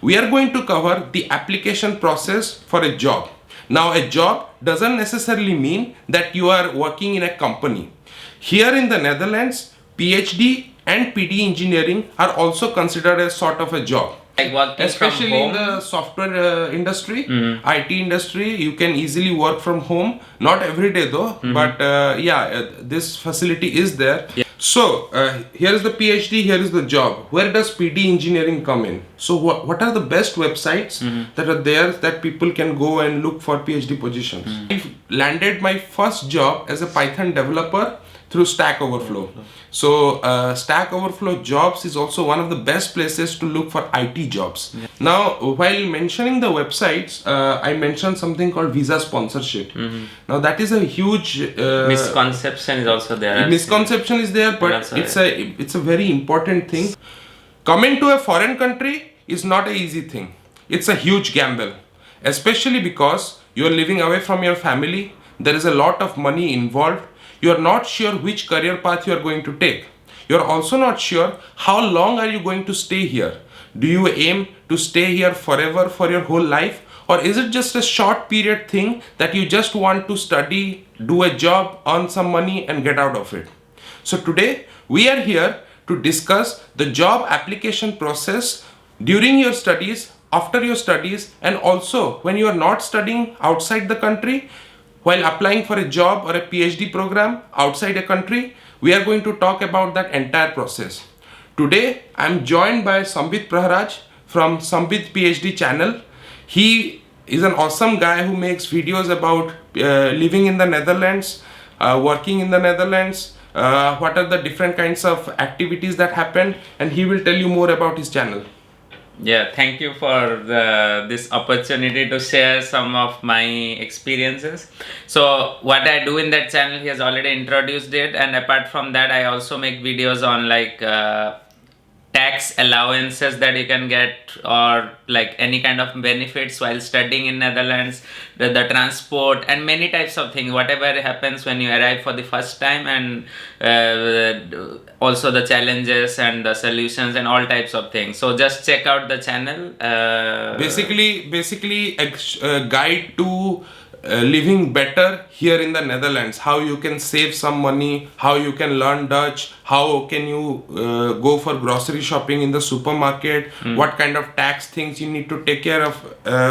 we are going to cover the application process for a job. Now, a job doesn't necessarily mean that you are working in a company. Here in the Netherlands, PhD and PD engineering are also considered as sort of a job. Like working Especially from home? in the software industry, IT industry, you can easily work from home. Not every day though, but this facility is there. Yeah. So here is the PhD, here is the job. Where does PD engineering come in? So what are the best websites that are there that people can go and look for PhD positions? I landed my first job as a Python developer through Stack Overflow. So Stack Overflow jobs is also one of the best places to look for IT jobs. Yeah. Now, while mentioning the websites, I mentioned something called visa sponsorship. Now that is a huge misconception is also there. Misconception is there, but it's a very important thing. Coming to a foreign country is not an easy thing. It's a huge gamble, especially because you are living away from your family. There is a lot of money involved. You are not sure which career path you are going to take. You are also not sure how long are you going to stay here. Do you aim to stay here forever for your whole life? Or is it just a short period thing that you just want to study, do a job, earn some money and get out of it? So today we are here to discuss the job application process during your studies, after your studies, and also when you are not studying outside the country. While applying for a job or a PhD program outside a country, we are going to talk about that entire process. Today, I am joined by Sambit Praharaj from Sambit PhD channel. He is an awesome guy who makes videos about living in the Netherlands, working in the Netherlands, what are the different kinds of activities that happen, and he will tell you more about his channel. Yeah, thank you for this opportunity to share some of my experiences. So what I do in that channel, he has already introduced it, and apart from that I also make videos on like tax allowances that you can get, or like any kind of benefits while studying in Netherlands, the transport and many types of things, whatever happens when you arrive for the first time, and also the challenges and the solutions and all types of things. So just check out the channel. Basically a guide to living better here in the Netherlands, how you can save some money, how you can learn Dutch, how can you go for grocery shopping in the supermarket, what kind of tax things you need to take care of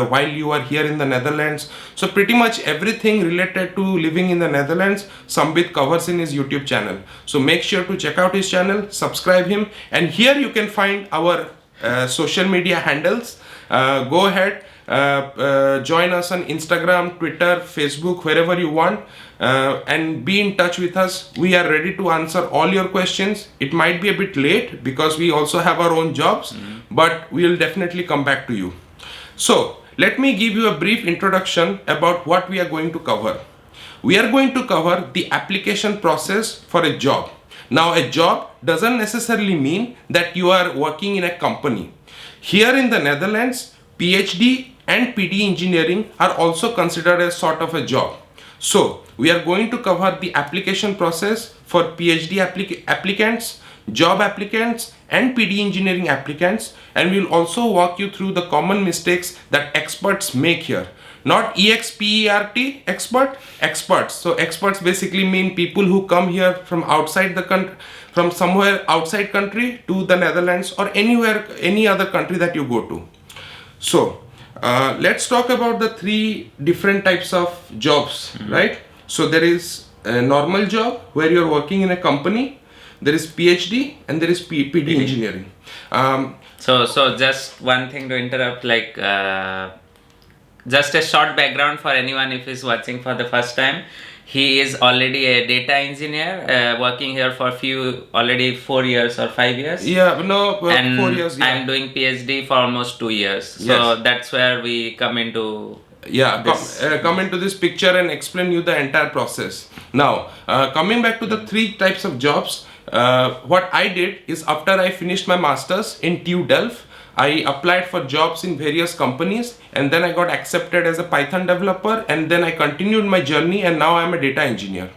while you are here in the Netherlands. So pretty much everything related to living in the Netherlands, Sambit covers in his YouTube channel. So make sure to check out his channel, subscribe him, and here you can find our social media handles. Go ahead. Join us on Instagram, Twitter, Facebook, wherever you want, and be in touch with us. We are ready to answer all your questions. It might be a bit late because we also have our own jobs, but we will definitely come back to you. So let me give you a brief introduction about what we are going to cover. We are going to cover the application process for a job. Now, a job doesn't necessarily mean that you are working in a company. Here in the Netherlands, PhD and PD engineering are also considered as sort of a job. So we are going to cover the application process for PhD applicants, job applicants and PD engineering applicants, and we'll also walk you through the common mistakes that experts make here. Not EXPERT expert, experts. So experts basically mean people who come here from outside the country, from somewhere outside country to the Netherlands or anywhere, any other country that you go to. So let's talk about the three different types of jobs, right? So there is a normal job where you're working in a company, there is PhD, and there is PD engineering. So just one thing to interrupt, like just a short background for anyone if he's watching for the first time. He is already a data engineer, working here for already 4 years or 5 years. Yeah, no, 4 years. Yeah. I'm doing PhD for almost 2 years. So that's where we come into come into this picture and explain you the entire process. Now, coming back to the three types of jobs, what I did is after I finished my masters in TU Delft, I applied for jobs in various companies, and then I got accepted as a Python developer, and then I continued my journey, and now I'm a data engineer.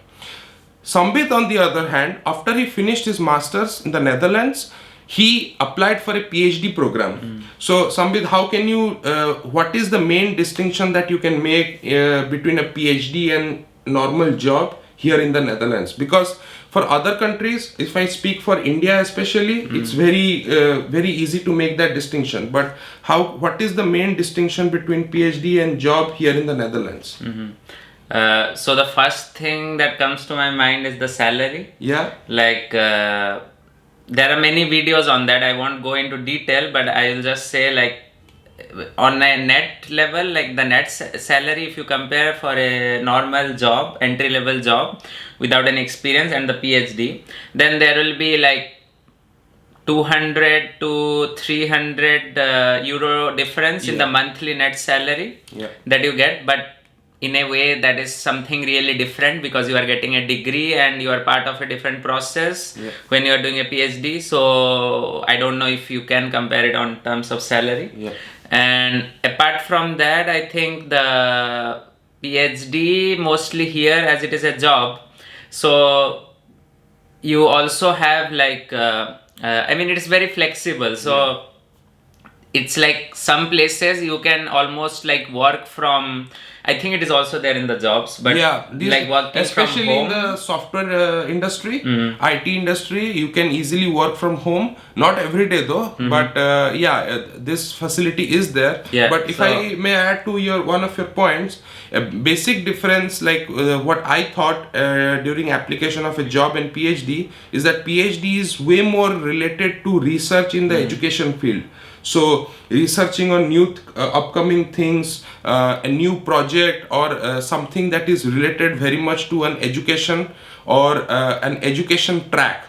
Sambit, on the other hand, after he finished his masters in the Netherlands, he applied for a PhD program. So Sambit, how can you, what is the main distinction that you can make between a PhD and normal job here in the Netherlands? Because for other countries, if I speak for India especially, it's very easy to make that distinction. But what is the main distinction between PhD and job here in the Netherlands? So the first thing that comes to my mind is the salary. Yeah. Like there are many videos on that. I won't go into detail, but I'll just say, like, on a net level, like the net salary, if you compare for a normal job, entry level job without any experience, and the PhD, then there will be like 200 to 300 euro difference in the monthly net salary that you get. But in a way, that is something really different, because you are getting a degree and you are part of a different process when you are doing a PhD. So I don't know if you can compare it on terms of salary. And apart from that, I think the PhD mostly here, as it is a job, so you also have like I mean, it is very flexible. So it's like some places you can almost like work from, I think it is also there in the jobs, but like working especially from home. in the software industry, IT industry, you can easily work from home. Not every day though, but this facility is there. But if I may add to one of your points, a basic difference, like what I thought during application of a job and PhD, is that PhD is way more related to research in the education field. So researching on new upcoming things, a new project, or something that is related very much to an education or an education track.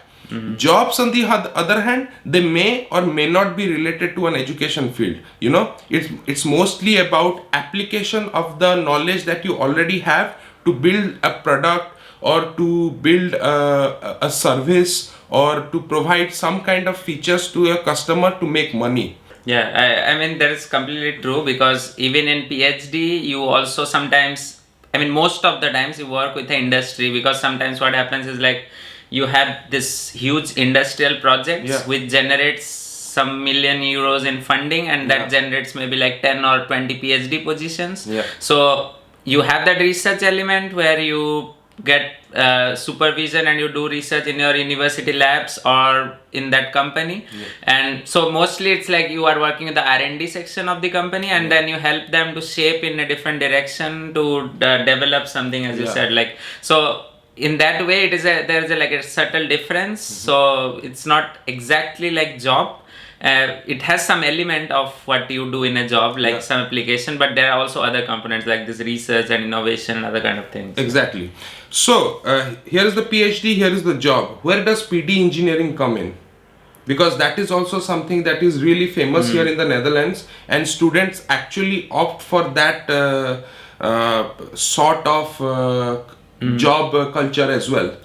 Jobs, on the other hand, they may or may not be related to an education field. You know, it's mostly about application of the knowledge that you already have to build a product, or to build a service, or to provide some kind of features to a customer to make money. I mean, that is completely true, because even in PhD, you also sometimes, I mean, most of the times you work with the industry, because sometimes what happens is like you have this huge industrial projects which generates some million euros in funding, and that generates maybe like 10 or 20 PhD positions. So you have that research element where you get supervision and you do research in your university labs or in that company. And so mostly it's like you are working in the R&D section of the company, and then you help them to shape in a different direction to develop something, as you said. Like, so in that way, it is there's like a subtle difference. So it's not exactly like job. It has some element of what you do in a job, like some application, but there are also other components like this research and innovation and other kind of things. Exactly. So here is the PhD, here is the job. Where does PD engineering come in? Because that is also something that is really famous here in the Netherlands, and students actually opt for that sort of job culture as well.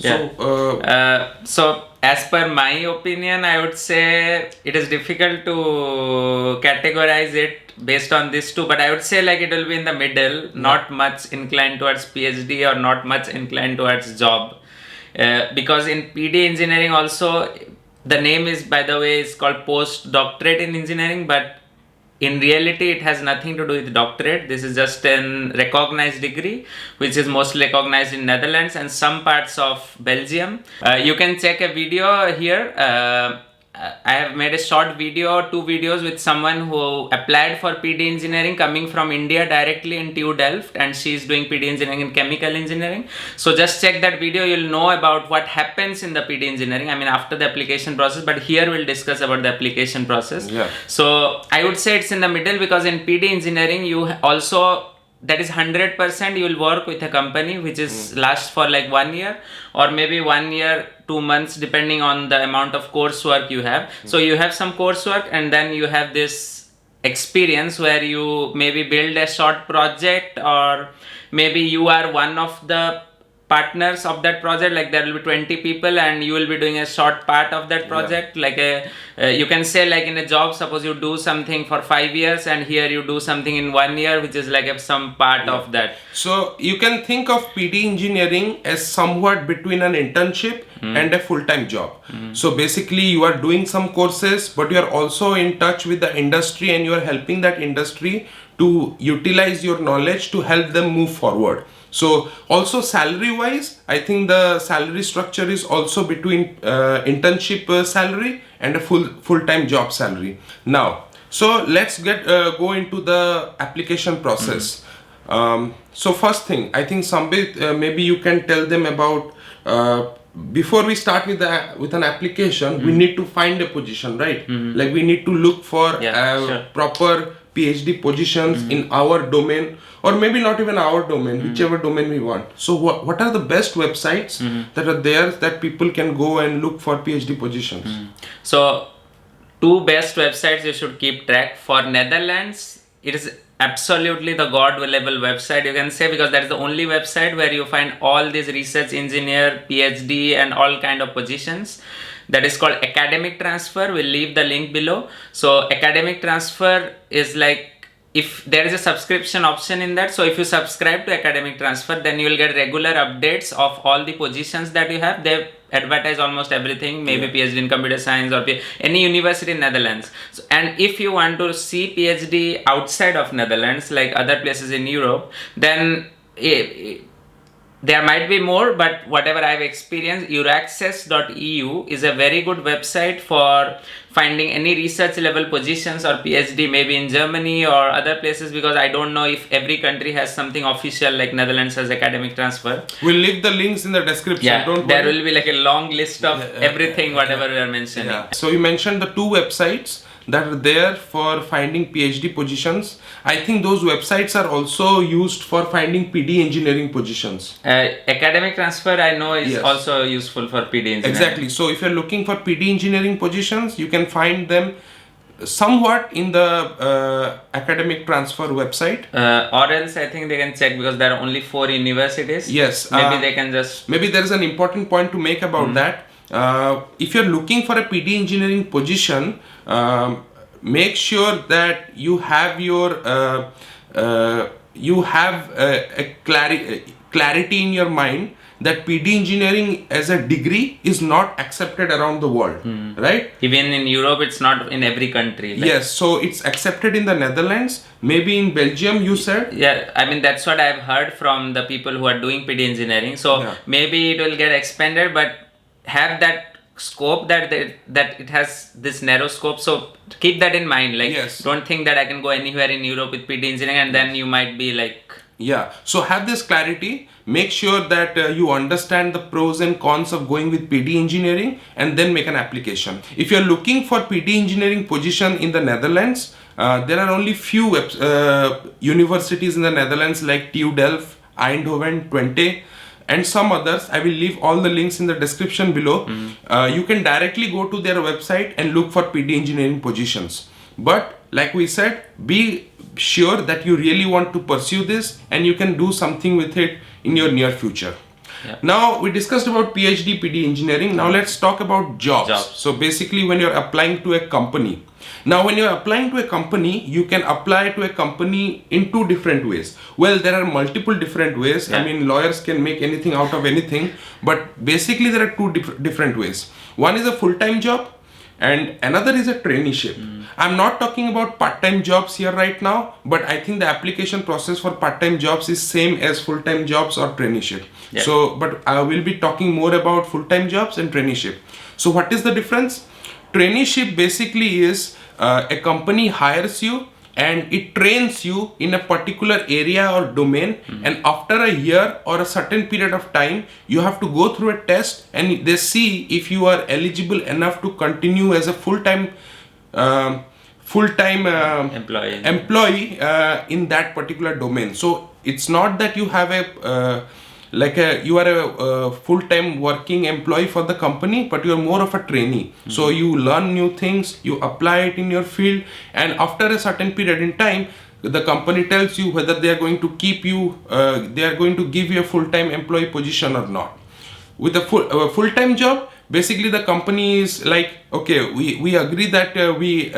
So as per my opinion, I would say it is difficult to categorize it based on these two, but I would say like it will be in the middle, not much inclined towards PhD or not much inclined towards job. Because in PD engineering also, the name is, by the way, is called postdoctorate in engineering, but in reality it has nothing to do with doctorate. This is just an recognized degree which is mostly recognized in Netherlands and some parts of Belgium. You can check a video here. I have made a short video, 2 videos with someone who applied for PD engineering coming from India directly in TU Delft, and she is doing PD engineering in chemical engineering. So just check that video, you'll know about what happens in the PD engineering, I mean after the application process, but here we'll discuss about the application process. So I would say it's in the middle, because in PD engineering you also, that is 100% you will work with a company which is lasts for like 1 year or maybe 1 year 2 months depending on the amount of coursework you have. So you have some coursework and then you have this experience where you maybe build a short project, or maybe you are one of the partners of that project, like there will be 20 people and you will be doing a short part of that project. Like you can say, like in a job, suppose you do something for 5 years and here you do something in 1 year, which is like some part of that. So you can think of PD engineering as somewhat between an internship and a full-time job. So basically you are doing some courses, but you are also in touch with the industry and you are helping that industry to utilize your knowledge to help them move forward. So also salary wise, I think the salary structure is also between internship salary and a full-time job salary. Now, so let's go into the application process. So first thing, I think Sambit, maybe you can tell them about before we start with an application, we need to find a position, right? Like we need to look for proper PhD positions in our domain, or maybe not even our domain, whichever domain we want. So what are the best websites that are there that people can go and look for PhD positions? So 2 best websites you should keep track. For Netherlands, it is absolutely the god level website, you can say, because that is the only website where you find all these research engineer, PhD and all kind of positions. That is called Academic Transfer. We'll leave the link below. So Academic Transfer is like, if there is a subscription option in that, so if you subscribe to Academic Transfer, then you will get regular updates of all the positions that you have. They advertise almost everything, maybe PhD in computer science or any university in Netherlands. So, and if you want to see PhD outside of Netherlands, like other places in Europe, then there might be more, but whatever I've experienced, euraccess.eu is a very good website for finding any research level positions or PhD, maybe in Germany or other places, because I don't know if every country has something official like Netherlands has Academic Transfer. We'll leave the links in the description. Yeah, don't there worry. will be like a long list of everything, whatever we are mentioning. Yeah. So you mentioned the 2 websites that are there for finding PhD positions. I think those websites are also used for finding PD engineering positions. Academic Transfer I know is also useful for PD engineering. Exactly. So if you're looking for PD engineering positions, you can find them somewhat in the Academic Transfer website. Or else I think they can check, because there are only 4 universities. Yes. Maybe they can just... Maybe there is an important point to make about that. If you're looking for a PD engineering position, make sure that you have your clarity in your mind that PD engineering as a degree is not accepted around the world, right? Even in Europe, it's not in every country. Like, yes, so it's accepted in the Netherlands, maybe in Belgium, you said? Yeah, I mean, that's what I've heard from the people who are doing PD engineering. So maybe it will get expanded, but have that scope that it has this narrow scope. So keep that in mind. Like, don't think that I can go anywhere in Europe with PD engineering and then you might be like... Yeah, so have this clarity. Make sure that you understand the pros and cons of going with PD engineering and then make an application. If you're looking for PD engineering position in the Netherlands, there are only few universities in the Netherlands like TU Delft, Eindhoven, Twente, and some others. I will leave all the links in the description below. You can directly go to their website and look for PD engineering positions. But like we said, be sure that you really want to pursue this and you can do something with it in your near future. Now we discussed about PhD, PD engineering. Now let's talk about jobs. So basically when you're applying to a company. Now when you're applying to a company, you can apply to a company in 2 different ways. Well, there are multiple different ways. I mean, lawyers can make anything out of anything, but basically there are 2 different ways. One is a full-time job and another is a traineeship. I'm not talking about part-time jobs here right now, but I think the application process for part-time jobs is same as full-time jobs or traineeship. So, but I will be talking more about full-time jobs and traineeship. So what is the difference? Traineeship basically is a company hires you and it trains you in a particular area or domain, and after a year or a certain period of time you have to go through a test and they see if you are eligible enough to continue as a full-time employee in that particular domain. So it's not that you have you are a full-time working employee for the company, but you are more of a trainee. So you learn new things, you apply it in your field, and after a certain period in time, the company tells you whether they are going to keep you, they are going to give you a full-time employee position or not. With a full-time job, basically the company is like, okay, we agree that we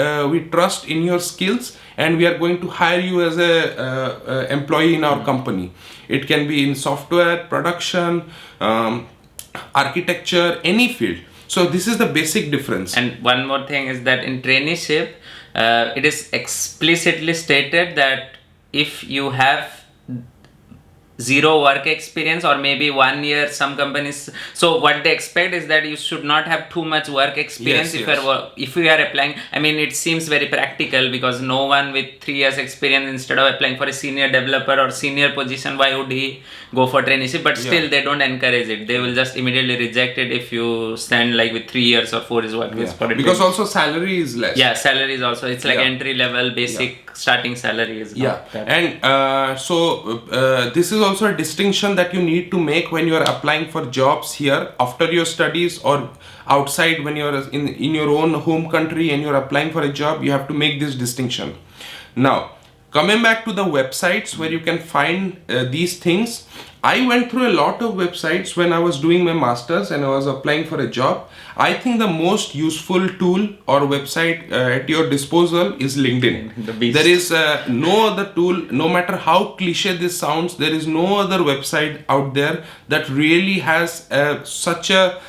trust in your skills and we are going to hire you as a employee in our company. It can be in software, production, architecture, any field. So this is the basic difference. And one more thing is that in traineeship, it is explicitly stated that if you have zero work experience or maybe 1 year, some companies, so what they expect is that you should not have too much work experience. If you are applying, I mean, it seems very practical, because no one with 3 years experience, instead of applying for a senior developer or senior position, why would he go for traineeship? But still they don't encourage it. They will just immediately reject it if you stand like with 3 years or 4 years work for it. Because also salary is less. Yeah, salary is also, it's like entry level basic starting salary is not that. And this is also a distinction that you need to make when you are applying for jobs here after your studies or outside. When you are in your own home country and you are applying for a job, you have to make this distinction. Now, coming back to the websites where you can find these things, I went through a lot of websites when I was doing my masters and I was applying for a job. I think the most useful tool or website at your disposal is LinkedIn. The beast. There is no other tool, no matter how cliche this sounds, there is no other website out there that really has such a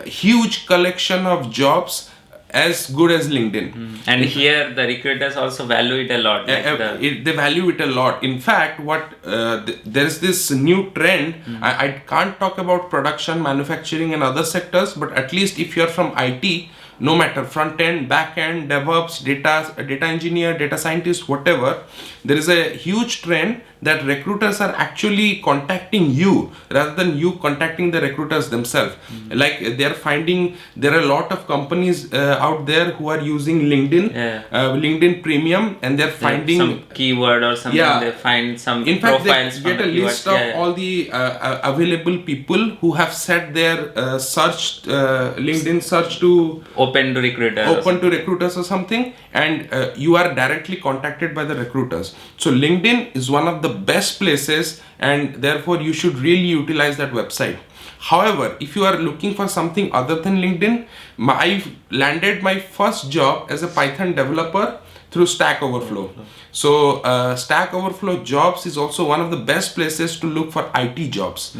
huge collection of jobs as good as LinkedIn. And here the recruiters also value it a lot. They value it a lot. In fact, there is this new trend. I can't talk about production, manufacturing and other sectors, but at least if you're from IT, no matter front end, back end, DevOps, data engineer, data scientist, whatever, there is a huge trend that recruiters are actually contacting you rather than you contacting the recruiters themselves. Like they're finding there are a lot of companies out there who are using LinkedIn, LinkedIn Premium, and they're finding some keyword or something. They find some profiles. In fact, they get a list of all the available people who have set their search LinkedIn search to open to recruiters or something, and you are directly contacted by the recruiters. So LinkedIn is one of the best places, and therefore you should really utilize that website. However, if you are looking for something other than LinkedIn, I landed my first job as a Python developer through Stack Overflow. So Stack Overflow jobs is also one of the best places to look for IT jobs.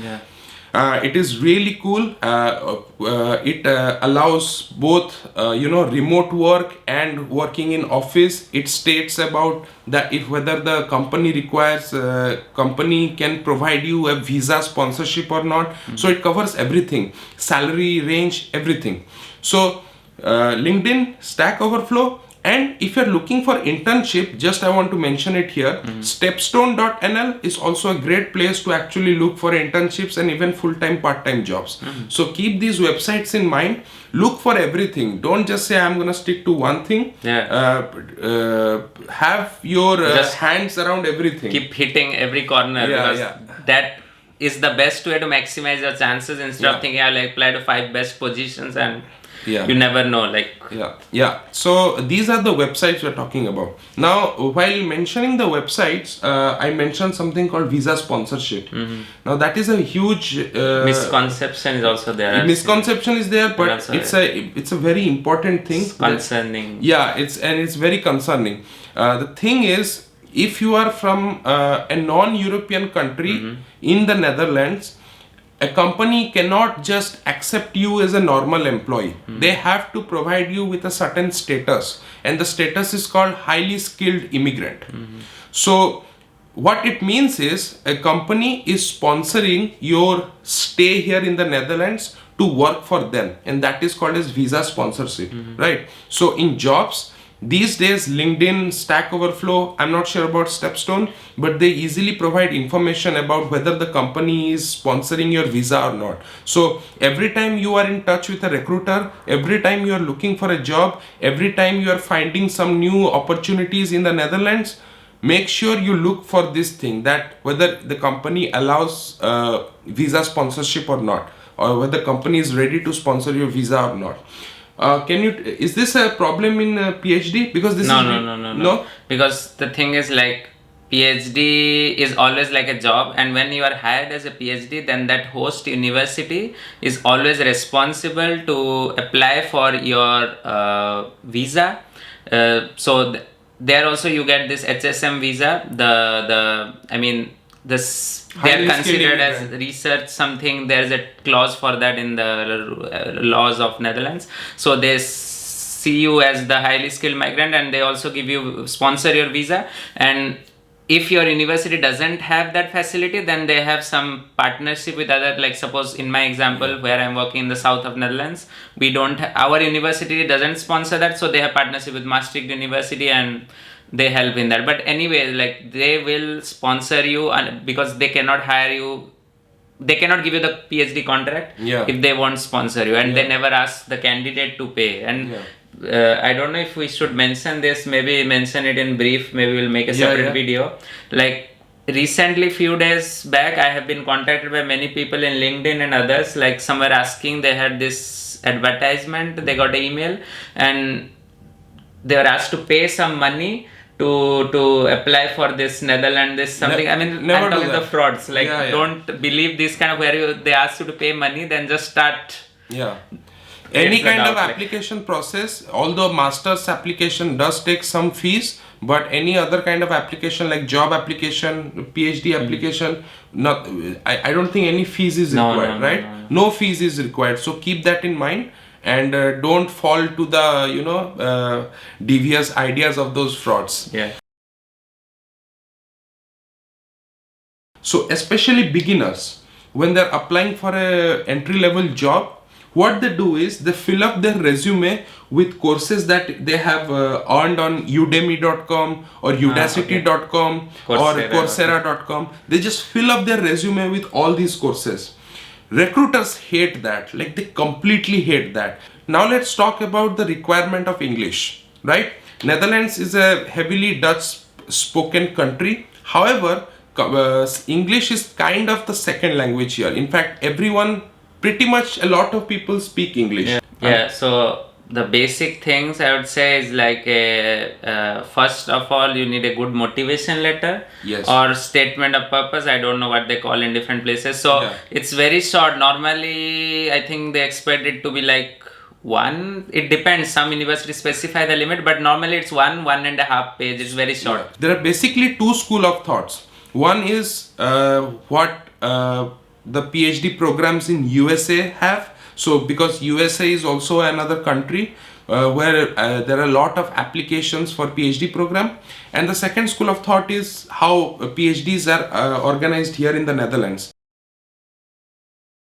It is really cool. It allows both remote work and working in office. It states about that if whether the company requires company can provide you a visa sponsorship or not. So it covers everything, salary range, everything. So LinkedIn, Stack Overflow. And if you're looking for internship, just I want to mention it here, stepstone.nl is also a great place to actually look for internships and even full-time, part-time jobs. So keep these websites in mind. Look for everything. Don't just say I'm going to stick to one thing. Have your hands around everything. Keep hitting every corner, because that is the best way to maximize your chances, instead of thinking I'll apply to 5 best positions and you never know. So these are the websites we're talking about. Now, while mentioning the websites, I mentioned something called visa sponsorship. Now that is a huge misconception is also there. Misconception is there, but it's a very important thing. It's concerning. It's very concerning. The thing is, if you are from a non-European country in the Netherlands, a company cannot just accept you as a normal employee. They have to provide you with a certain status, and the status is called highly skilled immigrant. So what it means is a company is sponsoring your stay here in the Netherlands to work for them, and that is called as visa sponsorship, right? So in jobs, these days, LinkedIn, Stack Overflow, I'm not sure about Stepstone, but they easily provide information about whether the company is sponsoring your visa or not. So every time you are in touch with a recruiter, every time you are looking for a job, every time you are finding some new opportunities in the Netherlands, make sure you look for this thing, that whether the company allows visa sponsorship or not, or whether the company is ready to sponsor your visa or not. Is this a problem in PhD? Because this no. Because the thing is, like, PhD is always like a job, and when you are hired as a PhD, then that host university is always responsible to apply for your visa. There also you get this HSM visa. I mean, this they are Highly skilled considered as immigrant. research something. There's a clause for that in the laws of Netherlands. So they see you as the highly skilled migrant, and they also give you sponsor your visa. And if your university doesn't have that facility, then they have some partnership with other, like suppose in my example where I'm working in the south of Netherlands, we don't our university doesn't sponsor that, so they have partnership with Maastricht University and they help in that. But anyway, like they will sponsor you, and because they cannot hire you, they cannot give you the PhD contract Yeah. if they won't sponsor you, and they Yeah. never ask the candidate to pay. And Yeah. I don't know if we should mention this, maybe mention it in brief, maybe we'll make a separate video. Like recently, few days back, I have been contacted by many people in LinkedIn and others, like some were asking, they had this advertisement, they got an email, and they were asked to pay some money to apply for this Netherlands, this something. I mean, never I'm do talking that. the frauds. Like, Yeah, yeah. don't believe this kind of where they ask you to pay money, then just start. Yeah. Any It's the kind of doubt, like- application process, although master's application does take some fees, but any other kind of application like job application, PhD application, not I don't think any fees is No, required, no, right? no. No fees is required. So keep that in mind, and don't fall to the devious ideas of those frauds. Yeah. So especially beginners, when they're applying for a entry level job, what they do is they fill up their resume with courses that they have earned on udemy.com or udacity.com or coursera.com. They just fill up their resume with all these courses. Recruiters hate that, like they completely hate that. Now let's talk about the requirement of English, right? Netherlands is a heavily Dutch spoken country. However, English is kind of the second language here. In fact, pretty much a lot of people speak English. Yeah, so the basic things I would say is like first of all, you need a good motivation letter. Yes. Or statement of purpose. I don't know what they call in different places. So Yeah. it's very short. Normally, I think they expect it to be like one. It depends. Some universities specify the limit, but normally it's 1.5 page. It's very short. There are basically two school of thoughts. One is what the PhD programs in USA have. So because USA is also another country where there are a lot of applications for PhD program. And the second school of thought is how PhDs are organized here in the Netherlands.